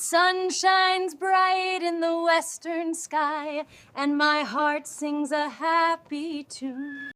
sun shines bright in the western sky, and my heart sings a happy tune.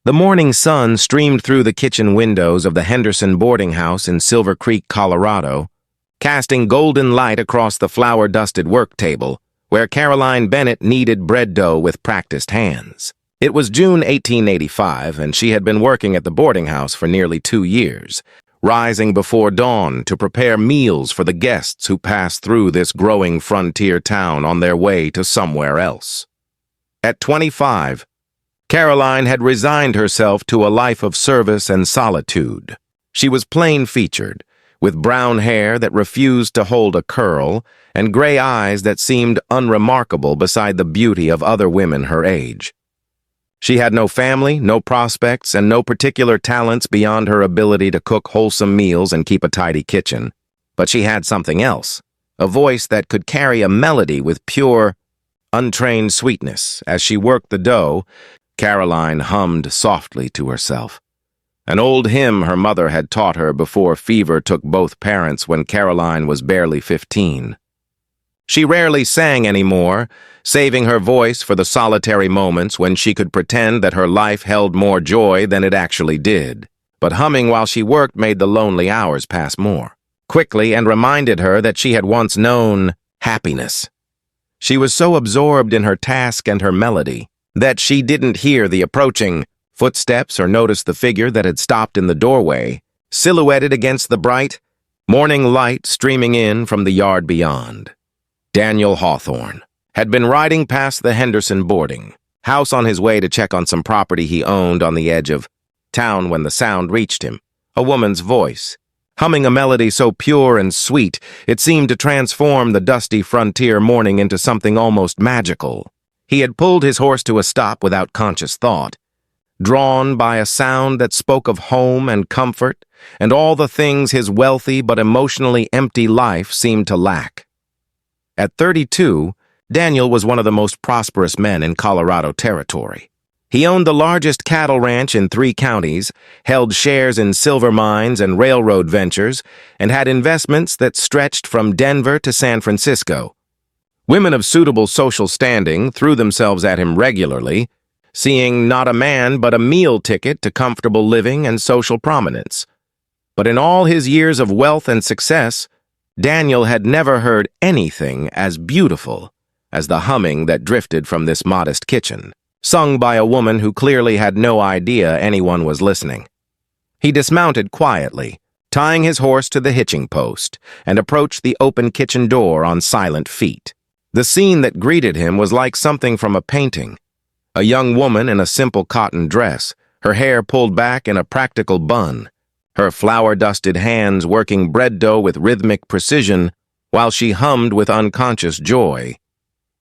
The morning sun streamed through the kitchen windows of the Henderson boarding house in Silver Creek, Colorado, casting golden light across the flour-dusted work table, where Caroline Bennett kneaded bread dough with practiced hands. It was June 1885, and she had been working at the boarding house for nearly 2 years, rising before dawn to prepare meals for the guests who passed through this growing frontier town on their way to somewhere else. At 25, Caroline had resigned herself to a life of service and solitude. She was plain-featured, with brown hair that refused to hold a curl and gray eyes that seemed unremarkable beside the beauty of other women her age. She had no family, no prospects, and no particular talents beyond her ability to cook wholesome meals and keep a tidy kitchen. But she had something else, a voice that could carry a melody with pure, untrained sweetness. As she worked the dough, Caroline hummed softly to herself. An old hymn her mother had taught her before fever took both parents when Caroline was barely 15. She rarely sang anymore, saving her voice for the solitary moments when she could pretend that her life held more joy than it actually did. But humming while she worked made the lonely hours pass more quickly and reminded her that she had once known happiness. She was so absorbed in her task and her melody that she didn't hear the approaching footsteps or notice the figure that had stopped in the doorway, silhouetted against the bright, morning light streaming in from the yard beyond. Daniel Hawthorne had been riding past the Henderson boarding house on his way to check on some property he owned on the edge of town when the sound reached him, a woman's voice, humming a melody so pure and sweet it seemed to transform the dusty frontier morning into something almost magical. He had pulled his horse to a stop without conscious thought, drawn by a sound that spoke of home and comfort and all the things his wealthy but emotionally empty life seemed to lack. At 32, Daniel was one of the most prosperous men in Colorado Territory. He owned the largest cattle ranch in 3 counties, held shares in silver mines and railroad ventures, and had investments that stretched from Denver to San Francisco. Women of suitable social standing threw themselves at him regularly, seeing not a man but a meal ticket to comfortable living and social prominence. But in all his years of wealth and success, Daniel had never heard anything as beautiful as the humming that drifted from this modest kitchen, sung by a woman who clearly had no idea anyone was listening. He dismounted quietly, tying his horse to the hitching post, and approached the open kitchen door on silent feet. The scene that greeted him was like something from a painting. A young woman in a simple cotton dress, her hair pulled back in a practical bun, her flour-dusted hands working bread dough with rhythmic precision while she hummed with unconscious joy.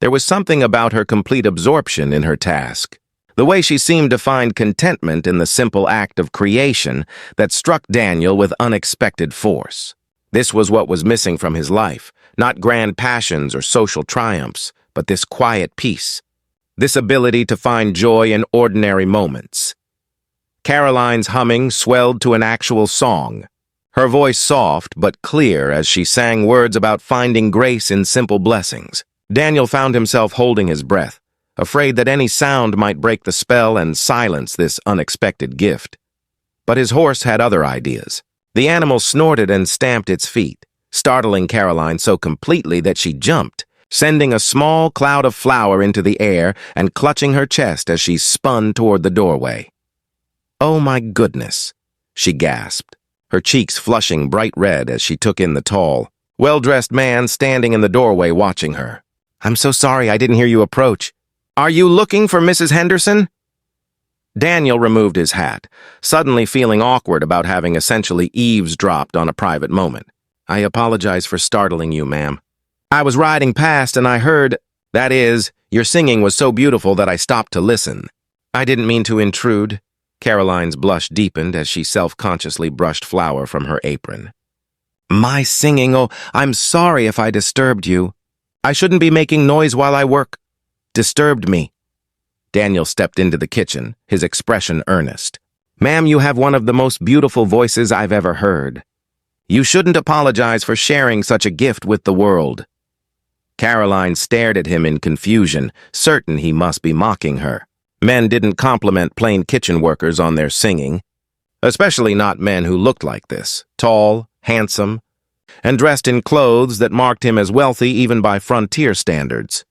There was something about her complete absorption in her task, the way she seemed to find contentment in the simple act of creation that struck Daniel with unexpected force. This was what was missing from his life, not grand passions or social triumphs, but this quiet peace, this ability to find joy in ordinary moments. Caroline's humming swelled to an actual song, her voice soft but clear as she sang words about finding grace in simple blessings. Daniel found himself holding his breath, afraid that any sound might break the spell and silence this unexpected gift. But his horse had other ideas. The animal snorted and stamped its feet, startling Caroline so completely that she jumped, sending a small cloud of flour into the air and clutching her chest as she spun toward the doorway. "Oh my goodness," she gasped, her cheeks flushing bright red as she took in the tall, well-dressed man standing in the doorway watching her. "I'm so sorry I didn't hear you approach. Are you looking for Mrs. Henderson?" Daniel removed his hat, suddenly feeling awkward about having essentially eavesdropped on a private moment. "I apologize for startling you, ma'am. I was riding past and I heard, that is, your singing was so beautiful that I stopped to listen. I didn't mean to intrude." Caroline's blush deepened as she self-consciously brushed flour from her apron. "My singing? Oh, I'm sorry if I disturbed you. I shouldn't be making noise while I work." "Disturbed me." Daniel stepped into the kitchen, his expression earnest. "Ma'am, you have one of the most beautiful voices I've ever heard. You shouldn't apologize for sharing such a gift with the world. Caroline stared at him in confusion, certain he must be mocking her. Men didn't compliment plain kitchen workers on their singing, especially not men who looked like this, tall, handsome, and dressed in clothes that marked him as wealthy even by frontier standards.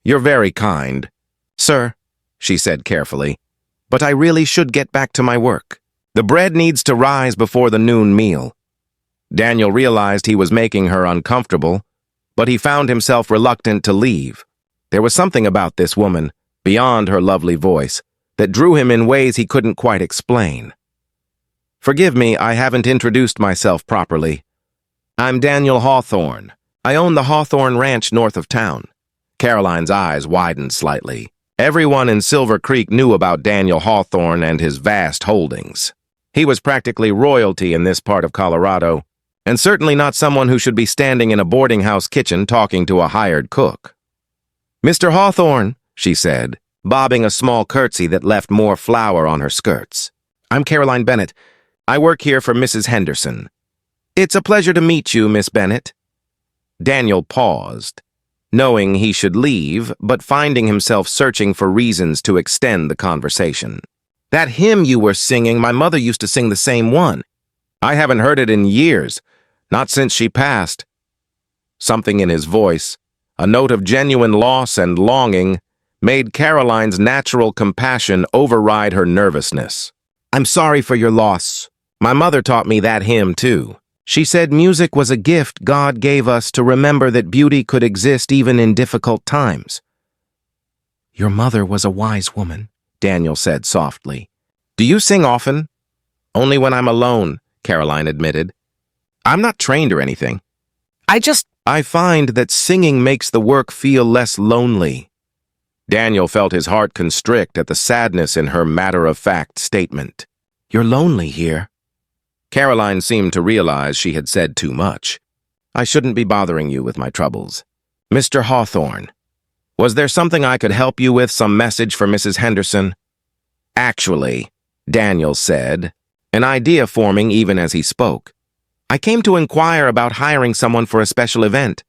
You're very kind, sir, she said carefully, but I really should get back to my work. The bread needs to rise before the noon meal. Daniel realized he was making her uncomfortable, but he found himself reluctant to leave. There was something about this woman, beyond her lovely voice, that drew him in ways he couldn't quite explain. Forgive me, I haven't introduced myself properly. I'm Daniel Hawthorne. I own the Hawthorne Ranch north of town. Caroline's eyes widened slightly. Everyone in Silver Creek knew about Daniel Hawthorne and his vast holdings. He was practically royalty in this part of Colorado, and certainly not someone who should be standing in a boarding house kitchen talking to a hired cook. Mr. Hawthorne, she said, bobbing a small curtsy that left more flour on her skirts. I'm Caroline Bennett. I work here for Mrs. Henderson. It's a pleasure to meet you, Miss Bennett. Daniel paused, knowing he should leave, but finding himself searching for reasons to extend the conversation. That hymn you were singing, my mother used to sing the same one. I haven't heard it in years, not since she passed. Something in his voice, a note of genuine loss and longing, made Caroline's natural compassion override her nervousness. I'm sorry for your loss. My mother taught me that hymn, too. She said music was a gift God gave us to remember that beauty could exist even in difficult times. Your mother was a wise woman, Daniel said softly. Do you sing often? Only when I'm alone, Caroline admitted. I'm not trained or anything. I find that singing makes the work feel less lonely. Daniel felt his heart constrict at the sadness in her matter-of-fact statement. You're lonely here. Caroline seemed to realize she had said too much. I shouldn't be bothering you with my troubles. Mr. Hawthorne, was there something I could help you with, some message for Mrs. Henderson? Actually, Daniel said, an idea forming even as he spoke. I came to inquire about hiring someone for a special event.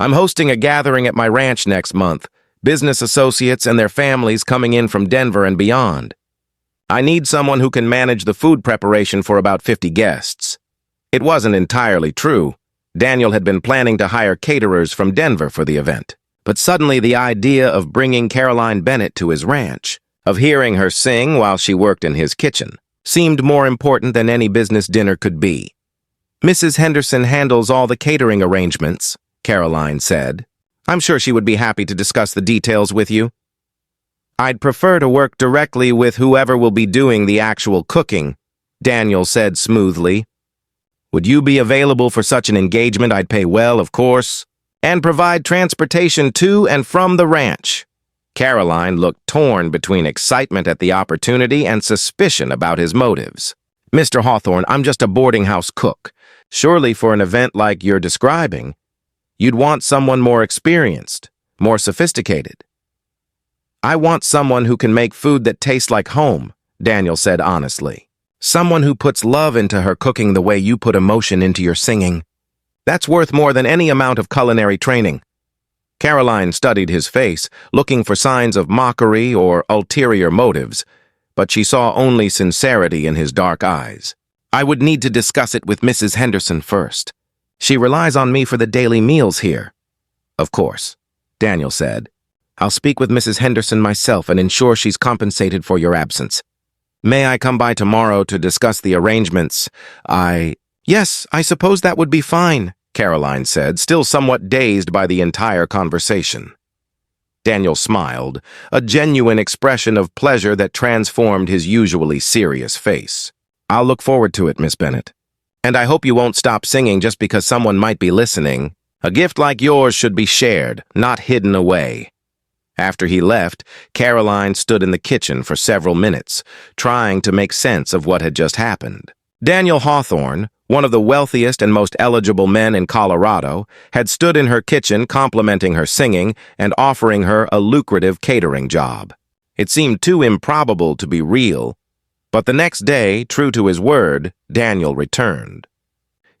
I'm hosting a gathering at my ranch next month, business associates and their families coming in from Denver and beyond. I need someone who can manage the food preparation for about 50 guests. It wasn't entirely true. Daniel had been planning to hire caterers from Denver for the event. But suddenly the idea of bringing Caroline Bennett to his ranch, of hearing her sing while she worked in his kitchen, seemed more important than any business dinner could be. Mrs. Henderson handles all the catering arrangements, Caroline said. I'm sure she would be happy to discuss the details with you. I'd prefer to work directly with whoever will be doing the actual cooking, Daniel said smoothly. Would you be available for such an engagement? I'd pay well, of course, and provide transportation to and from the ranch. Caroline looked torn between excitement at the opportunity and suspicion about his motives. Mr. Hawthorne, I'm just a boarding house cook. Surely for an event like you're describing, you'd want someone more experienced, more sophisticated. I want someone who can make food that tastes like home, Daniel said honestly. Someone who puts love into her cooking the way you put emotion into your singing. That's worth more than any amount of culinary training. Caroline studied his face, looking for signs of mockery or ulterior motives, but she saw only sincerity in his dark eyes. I would need to discuss it with Mrs. Henderson first. She relies on me for the daily meals here. Of course, Daniel said. I'll speak with Mrs. Henderson myself and ensure she's compensated for your absence. May I come by tomorrow to discuss the arrangements? Yes, I suppose that would be fine, Caroline said, still somewhat dazed by the entire conversation. Daniel smiled, a genuine expression of pleasure that transformed his usually serious face. I'll look forward to it, Miss Bennett. And I hope you won't stop singing just because someone might be listening. A gift like yours should be shared, not hidden away. After he left, Caroline stood in the kitchen for several minutes, trying to make sense of what had just happened. Daniel Hawthorne, one of the wealthiest and most eligible men in Colorado, had stood in her kitchen complimenting her singing and offering her a lucrative catering job. It seemed too improbable to be real, but the next day, true to his word, Daniel returned.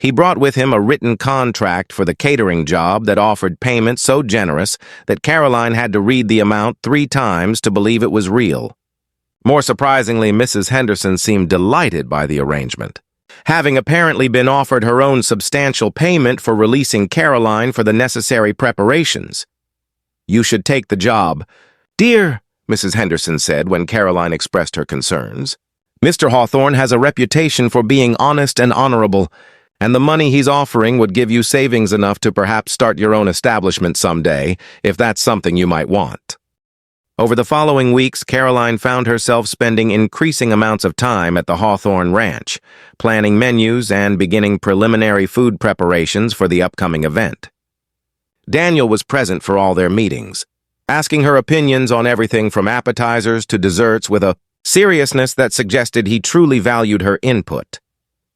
He brought with him a written contract for the catering job that offered payment so generous that Caroline had to read the amount 3 times to believe it was real. More surprisingly, Mrs. Henderson seemed delighted by the arrangement, having apparently been offered her own substantial payment for releasing Caroline for the necessary preparations. "You should take the job." "Dear," Mrs. Henderson said when Caroline expressed her concerns, "Mr. Hawthorne has a reputation for being honest and honorable, and the money he's offering would give you savings enough to perhaps start your own establishment someday, if that's something you might want." Over the following weeks, Caroline found herself spending increasing amounts of time at the Hawthorne Ranch, planning menus and beginning preliminary food preparations for the upcoming event. Daniel was present for all their meetings, asking her opinions on everything from appetizers to desserts with a seriousness that suggested he truly valued her input.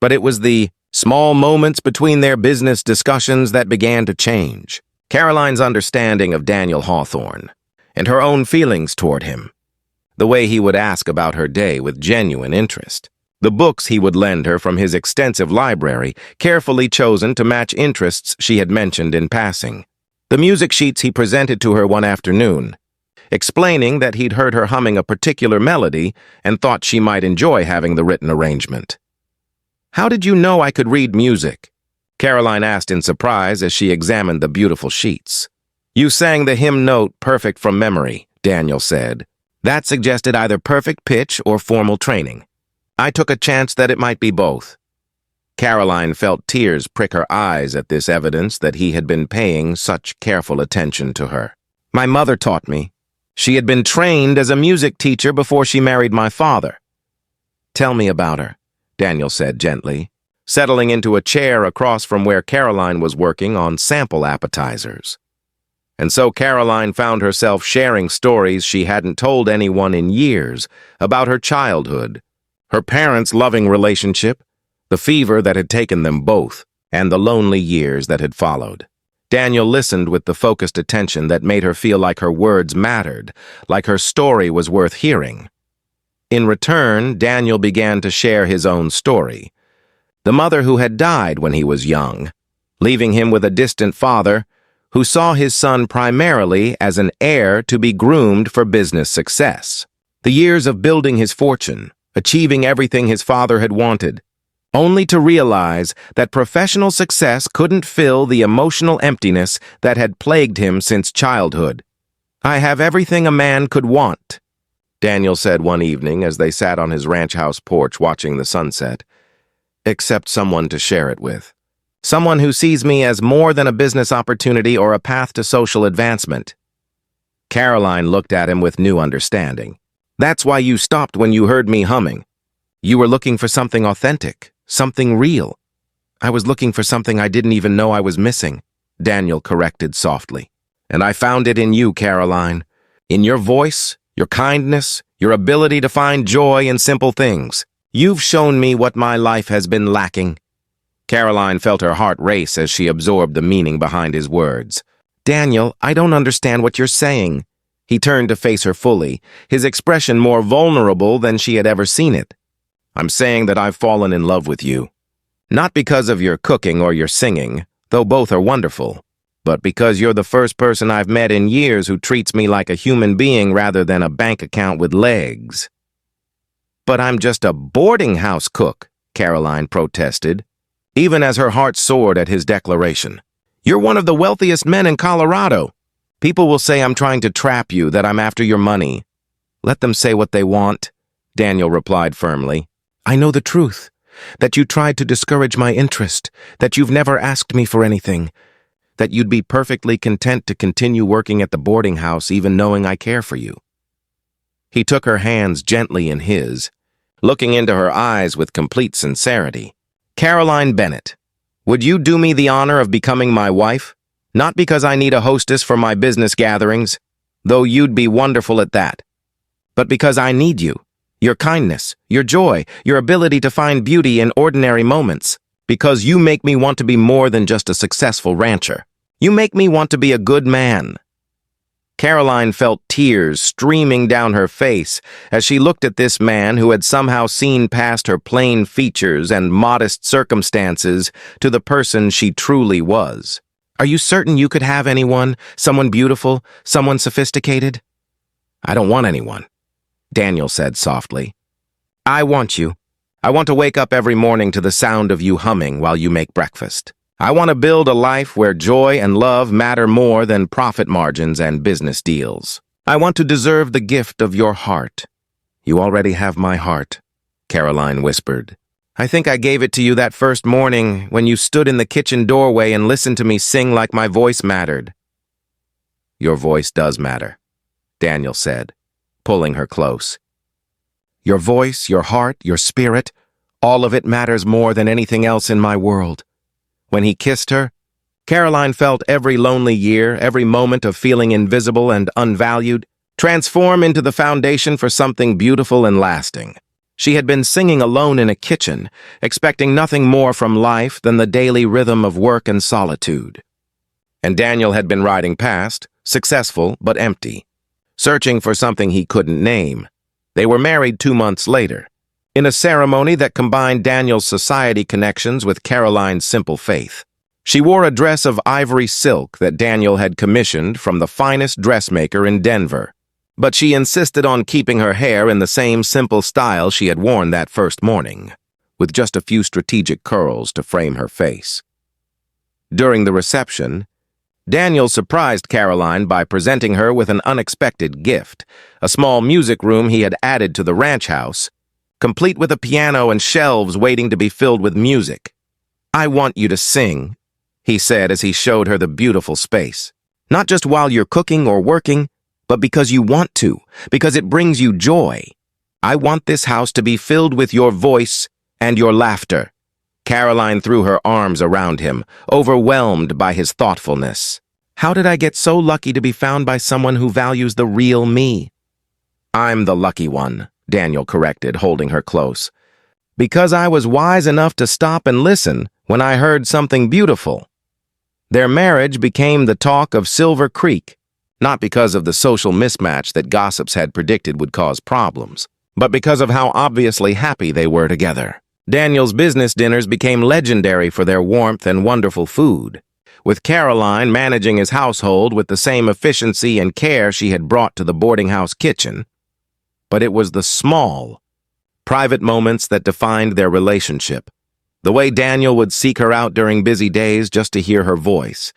But it was the small moments between their business discussions that began to change. Caroline's understanding of Daniel Hawthorne, and her own feelings toward him. The way he would ask about her day with genuine interest. The books he would lend her from his extensive library, carefully chosen to match interests she had mentioned in passing. The music sheets he presented to her one afternoon, explaining that he'd heard her humming a particular melody and thought she might enjoy having the written arrangement. "How did you know I could read music?" Caroline asked in surprise as she examined the beautiful sheets. "You sang the hymn note perfect from memory," Daniel said. "That suggested either perfect pitch or formal training. I took a chance that it might be both." Caroline felt tears prick her eyes at this evidence that he had been paying such careful attention to her. "My mother taught me. She had been trained as a music teacher before she married my father." "Tell me about her," Daniel said gently, settling into a chair across from where Caroline was working on sample appetizers. And so Caroline found herself sharing stories she hadn't told anyone in years about her childhood, her parents' loving relationship, the fever that had taken them both, and the lonely years that had followed. Daniel listened with the focused attention that made her feel like her words mattered, like her story was worth hearing. In return, Daniel began to share his own story. The mother who had died when he was young, leaving him with a distant father who saw his son primarily as an heir to be groomed for business success. The years of building his fortune, achieving everything his father had wanted, only to realize that professional success couldn't fill the emotional emptiness that had plagued him since childhood. "I have everything a man could want," Daniel said one evening as they sat on his ranch house porch watching the sunset, "except someone to share it with. Someone who sees me as more than a business opportunity or a path to social advancement." Caroline looked at him with new understanding. "That's why you stopped when you heard me humming. You were looking for something authentic, something real." "I was looking for something I didn't even know I was missing," Daniel corrected softly. "And I found it in you, Caroline. In your voice, your kindness, your ability to find joy in simple things. You've shown me what my life has been lacking." Caroline felt her heart race as she absorbed the meaning behind his words. "Daniel, I don't understand what you're saying." He turned to face her fully, his expression more vulnerable than she had ever seen it. "I'm saying that I've fallen in love with you. Not because of your cooking or your singing, though both are wonderful, but because you're the first person I've met in years who treats me like a human being rather than a bank account with legs." "But I'm just a boarding house cook," Caroline protested, even as her heart soared at his declaration. "You're one of the wealthiest men in Colorado. People will say I'm trying to trap you, that I'm after your money." "Let them say what they want," Daniel replied firmly. "I know the truth, that you tried to discourage my interest, that you've never asked me for anything, that you'd be perfectly content to continue working at the boarding house even knowing I care for you." He took her hands gently in his, looking into her eyes with complete sincerity. "Caroline Bennett, would you do me the honor of becoming my wife? Not because I need a hostess for my business gatherings, though you'd be wonderful at that, but because I need you, your kindness, your joy, your ability to find beauty in ordinary moments, because you make me want to be more than just a successful rancher. You make me want to be a good man." Caroline felt tears streaming down her face as she looked at this man who had somehow seen past her plain features and modest circumstances to the person she truly was. "Are you certain you could have anyone? Someone beautiful? Someone sophisticated?" "I don't want anyone," Daniel said softly. "I want you. I want to wake up every morning to the sound of you humming while you make breakfast. I want to build a life where joy and love matter more than profit margins and business deals. I want to deserve the gift of your heart." "You already have my heart," Caroline whispered. "I think I gave it to you that first morning when you stood in the kitchen doorway and listened to me sing like my voice mattered." "Your voice does matter," Daniel said, pulling her close. "Your voice, your heart, your spirit, all of it matters more than anything else in my world." When he kissed her, Caroline felt every lonely year, every moment of feeling invisible and unvalued, transform into the foundation for something beautiful and lasting. She had been singing alone in a kitchen, expecting nothing more from life than the daily rhythm of work and solitude. And Daniel had been riding past, successful but empty, searching for something he couldn't name. They were married 2 months later, in a ceremony that combined Daniel's society connections with Caroline's simple faith. She wore a dress of ivory silk that Daniel had commissioned from the finest dressmaker in Denver, but she insisted on keeping her hair in the same simple style she had worn that first morning, with just a few strategic curls to frame her face. During the reception, Daniel surprised Caroline by presenting her with an unexpected gift, a small music room he had added to the ranch house, complete with a piano and shelves waiting to be filled with music. "I want you to sing," he said as he showed her the beautiful space. "Not just while you're cooking or working, but because you want to, because it brings you joy. I want this house to be filled with your voice and your laughter." Caroline threw her arms around him, overwhelmed by his thoughtfulness. "How did I get so lucky to be found by someone who values the real me?" "I'm the lucky one," Daniel corrected, holding her close. "Because I was wise enough to stop and listen when I heard something beautiful." Their marriage became the talk of Silver Creek, not because of the social mismatch that gossips had predicted would cause problems, but because of how obviously happy they were together. Daniel's business dinners became legendary for their warmth and wonderful food, with Caroline managing his household with the same efficiency and care she had brought to the boarding house kitchen. But it was the small, private moments that defined their relationship. The way Daniel would seek her out during busy days just to hear her voice.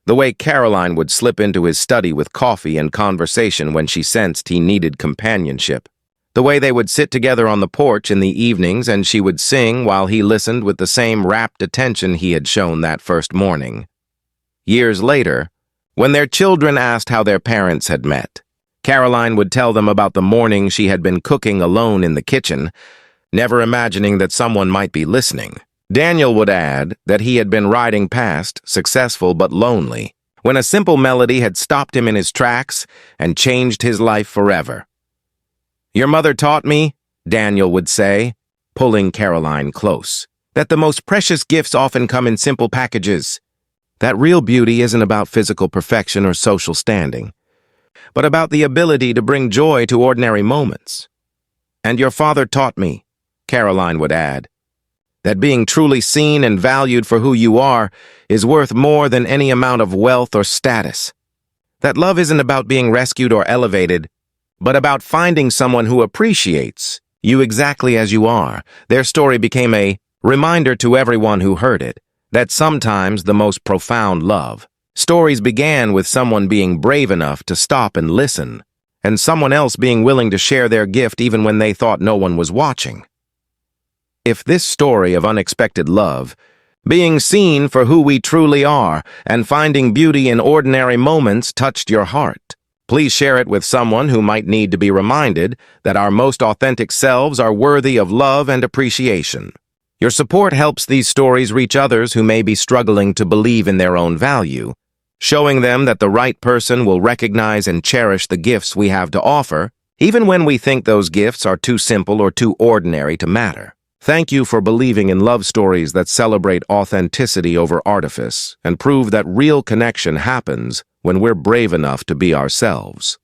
The way Caroline would slip into his study with coffee and conversation when she sensed he needed companionship. The way they would sit together on the porch in the evenings and she would sing while he listened with the same rapt attention he had shown that first morning. Years later, when their children asked how their parents had met, Caroline would tell them about the morning she had been cooking alone in the kitchen, never imagining that someone might be listening. Daniel would add that he had been riding past, successful but lonely, when a simple melody had stopped him in his tracks and changed his life forever. "Your mother taught me," Daniel would say, pulling Caroline close, "that the most precious gifts often come in simple packages. That real beauty isn't about physical perfection or social standing, but about the ability to bring joy to ordinary moments. And your father taught me," Caroline would add, "that being truly seen and valued for who you are is worth more than any amount of wealth or status. That love isn't about being rescued or elevated, but about finding someone who appreciates you exactly as you are." Their story became a reminder to everyone who heard it that sometimes the most profound love stories began with someone being brave enough to stop and listen, and someone else being willing to share their gift even when they thought no one was watching. If this story of unexpected love, being seen for who we truly are and finding beauty in ordinary moments touched your heart, please share it with someone who might need to be reminded that our most authentic selves are worthy of love and appreciation. Your support helps these stories reach others who may be struggling to believe in their own value, showing them that the right person will recognize and cherish the gifts we have to offer, even when we think those gifts are too simple or too ordinary to matter. Thank you for believing in love stories that celebrate authenticity over artifice and prove that real connection happens when we're brave enough to be ourselves.